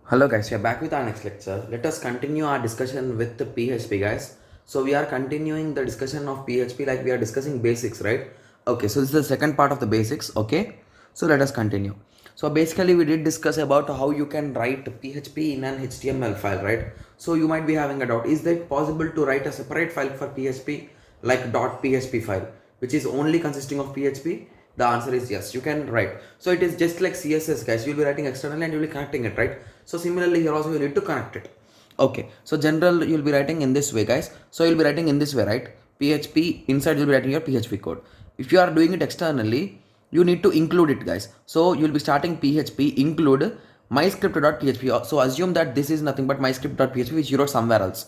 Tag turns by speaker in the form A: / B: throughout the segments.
A: Hello guys, we are back with our next lecture. Let us continue our discussion with the PHP guys. So we are continuing the discussion of PHP like we are discussing basics, right? Okay, so this is the second part of the basics, okay? So let us continue. So basically we did discuss about how you can write PHP in an HTML file, right? So you might be having a doubt, is it possible to write a separate file for PHP like .php file which is only consisting of PHP? The answer is yes, you can write. So it is just like CSS guys, you'll be writing externally and you'll be connecting it, right? So similarly here also you need to connect it. Okay, so general you'll be writing in this way guys. So you'll be writing in this way, right? PHP inside you'll be writing your PHP code. If you are doing it externally, you need to include it guys. So you'll be starting PHP include myscript.php. So assume that this is nothing but myscript.php which you wrote somewhere else.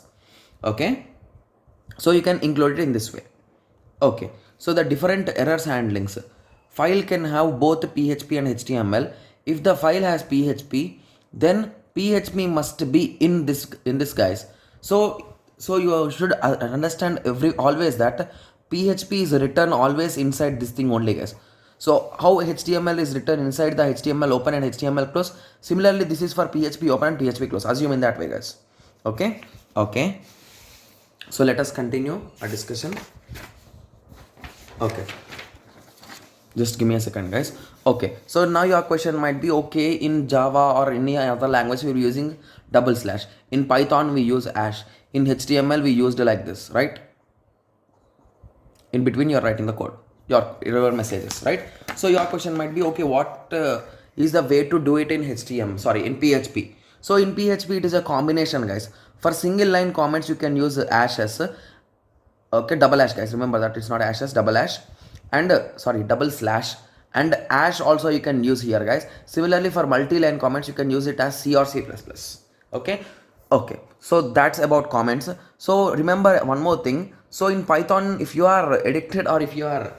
A: Okay, so you can include it in this way. Okay, so the different errors handlings. File can have both PHP and HTML. If the file has PHP, then PHP must be in this guys. So you should understand always that PHP is written always inside this thing only guys. So how HTML is written inside the HTML open and HTML close. Similarly, this is for PHP open and PHP close. Assume in that way guys. Okay. Okay. So let us continue our discussion. Okay, just give me a second guys. Okay, so now your question might be, okay, in Java or any other language we're using double slash, in Python we use hash, in HTML we used like this, right? In between you're writing the code, your messages, right? So your question might be, okay, what is the way to do it in in PHP? So in PHP it is a combination guys. For single line comments you can use hash as okay, double hash guys, remember that it's not hash as double hash, and double slash, and hash also you can use here guys. Similarly for multi-line comments you can use it as C or C++. Okay. Okay, so that's about comments. So remember one more thing. So in Python, if you are addicted or if you are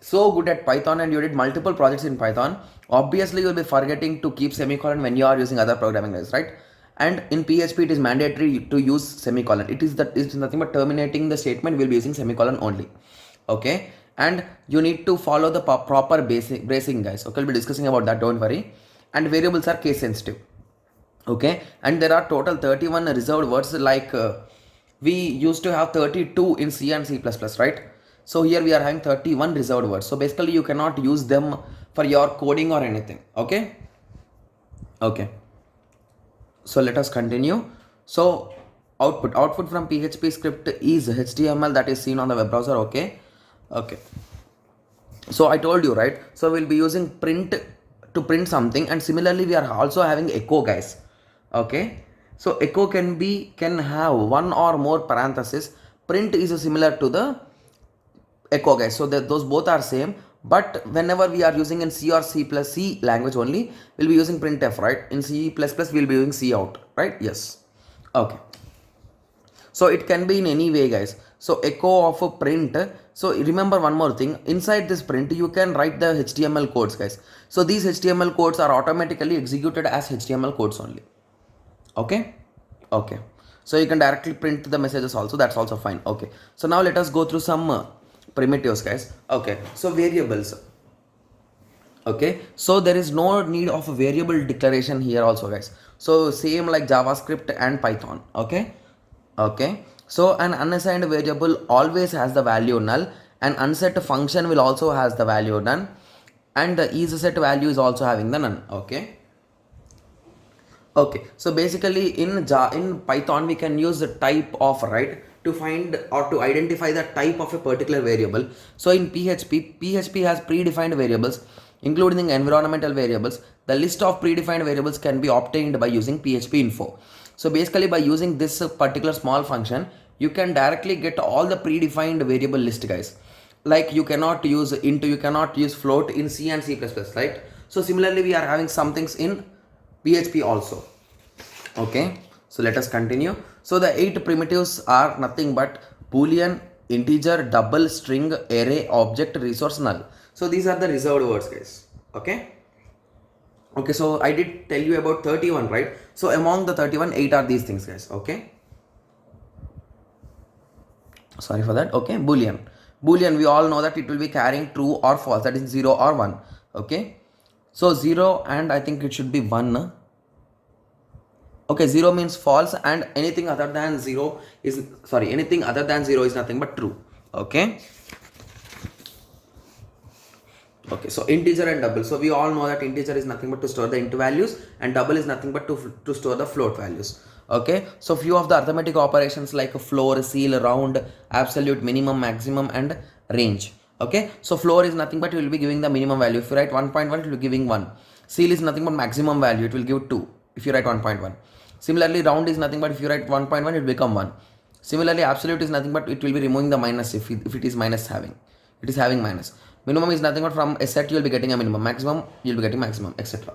A: so good at Python and you did multiple projects in Python, obviously you'll be forgetting to keep semicolon when you are using other programming languages, right? And in PHP it is mandatory to use semicolon. It's nothing but terminating the statement, we'll be using semicolon only. Okay, and you need to follow the proper basic bracing guys. Okay, we'll be discussing about that, don't worry. And variables are case sensitive. Okay, and there are total 31 reserved words, like we used to have 32 in C and C++, right? So here we are having 31 reserved words. So basically you cannot use them for your coding or anything. Okay. Okay, so let us continue. So output from PHP script is HTML that is seen on the web browser. Okay. Okay, so I told you, right? So we'll be using print to print something, and similarly we are also having echo guys. Okay, so echo can have one or more parentheses. Print is similar to the echo guys, so that those both are same, but whenever we are using in C or C language only, we'll be using printf, right? In C++ we'll be using cout, right? Yes. Okay, so it can be in any way guys. So echo of a print. So remember one more thing, inside this print you can write the HTML codes guys. So these HTML codes are automatically executed as HTML codes only. Okay. Okay, so you can directly print the messages also, that's also fine. Okay, so now let us go through some primitives guys. Okay, so variables. Okay, so there is no need of a variable declaration here also guys. So same like JavaScript and Python. Okay. Okay, so an unassigned variable always has the value null, and unset function will also has the value none, and the isSet value is also having the none. Okay. Okay, so basically in Python we can use the type of, right, to find or to identify the type of a particular variable. So in PHP has predefined variables including environmental variables. The list of predefined variables can be obtained by using PHP info. So basically by using this particular small function you can directly get all the predefined variable list guys. Like you cannot use int, you cannot use float in C and C++, right? So similarly we are having some things in PHP also. Okay, so let us continue. So the 8 primitives are nothing but boolean, integer, double, string, array, object, resource, null. So these are the reserved words guys. Okay. Okay, so I did tell you about 31, right? So among the 31, 8 are these things guys. Okay, sorry for that. Okay, boolean we all know that it will be carrying true or false, that is 0 or 1. Okay, so 0 and I think it should be 1. Okay, 0 means false, and anything other than 0 is, sorry, anything other than 0 is nothing but true. Okay. Okay, so integer and double. So we all know that integer is nothing but to store the int values, and double is nothing but to store the float values. Okay, so few of the arithmetic operations like floor, seal, round, absolute, minimum, maximum, and range. Okay, so floor is nothing but it will be giving the minimum value. If you write 1.1, it will be giving 1. Seal is nothing but maximum value, it will give 2 if you write 1.1. Similarly, round is nothing but if you write 1.1, it will become 1. Similarly, absolute is nothing but it will be removing the minus if it is minus having. It is having minus. Minimum is nothing but from a set you will be getting a minimum. Maximum you will be getting maximum, etc.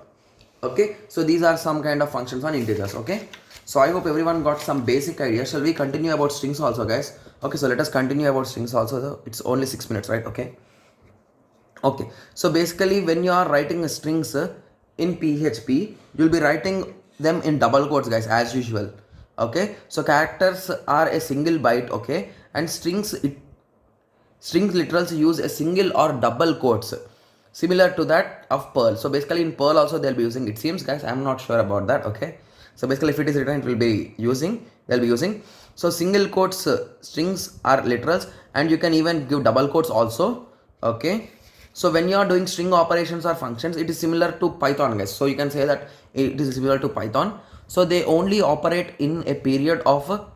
A: Okay, so these are some kind of functions on integers. Okay, so I hope everyone got some basic idea. Shall we continue about strings also, guys? Okay, so let us continue about strings also. It's only 6 minutes, right? Okay. Okay, so basically when you are writing strings in PHP, you'll be writing them in double quotes, guys, as usual. Okay, so characters are a single byte. Okay, and strings literals use a single or double quotes, similar to that of Perl. So basically in Perl also they'll be using, it seems, guys, I'm not sure about that. Okay, so basically if it is written, it will be using, they'll be using. So single quotes strings are literals, and you can even give double quotes also. Okay, so when you are doing string operations or functions, it is similar to Python, guys. So you can say that it is similar to Python. So they only operate in a period of,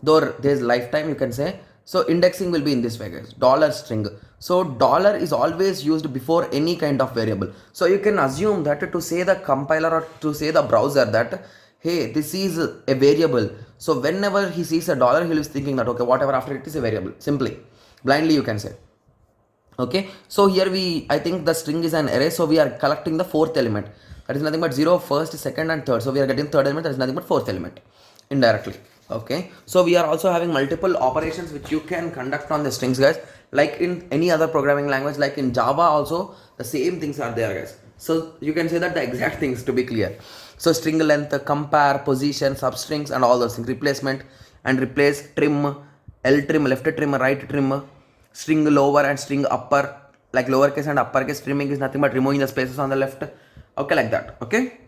A: though there's lifetime, you can say. So indexing will be in this way, guys. Dollar string. So dollar is always used before any kind of variable. So you can assume that to say the compiler or to say the browser that, hey, this is a variable. So whenever he sees a dollar, he is thinking that, okay, whatever after it is a variable. Simply, blindly you can say. Okay, so here I think the string is an array, so we are collecting the fourth element. That is nothing but 0, first, second, and third. So we are getting third element, that is nothing but fourth element indirectly. Okay, so we are also having multiple operations which you can conduct on the strings, guys, like in any other programming language. Like in Java also the same things are there, guys. So you can say that the exact things, to be clear. So string length, compare, position, substrings, and all those things, replacement and replace, trim, L trim, left trim, right trim, string lower and string upper, like lowercase and uppercase. Trimming is nothing but removing the spaces on the left. Okay, like that. Okay.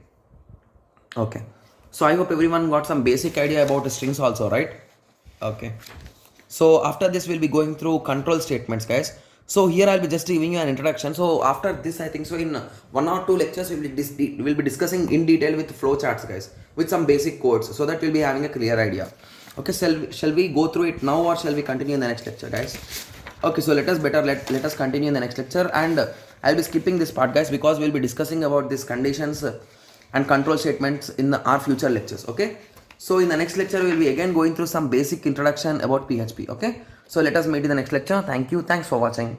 A: Okay, so I hope everyone got some basic idea about the strings also, right? Okay, so after this we'll be going through control statements, guys. So here I'll be just giving you an introduction. So after this, I think so in 1 or 2 lectures we'll be discussing in detail with flowcharts, guys, with some basic codes, so that we'll be having a clear idea. Okay, shall we go through it now, or shall we continue in the next lecture, guys? Okay, so let us continue in the next lecture, and I'll be skipping this part, guys, because we'll be discussing about these conditions and control statements in our future lectures. Okay, so in the next lecture we'll be again going through some basic introduction about PHP. Okay, so let us meet in the next lecture. Thank you, thanks for watching.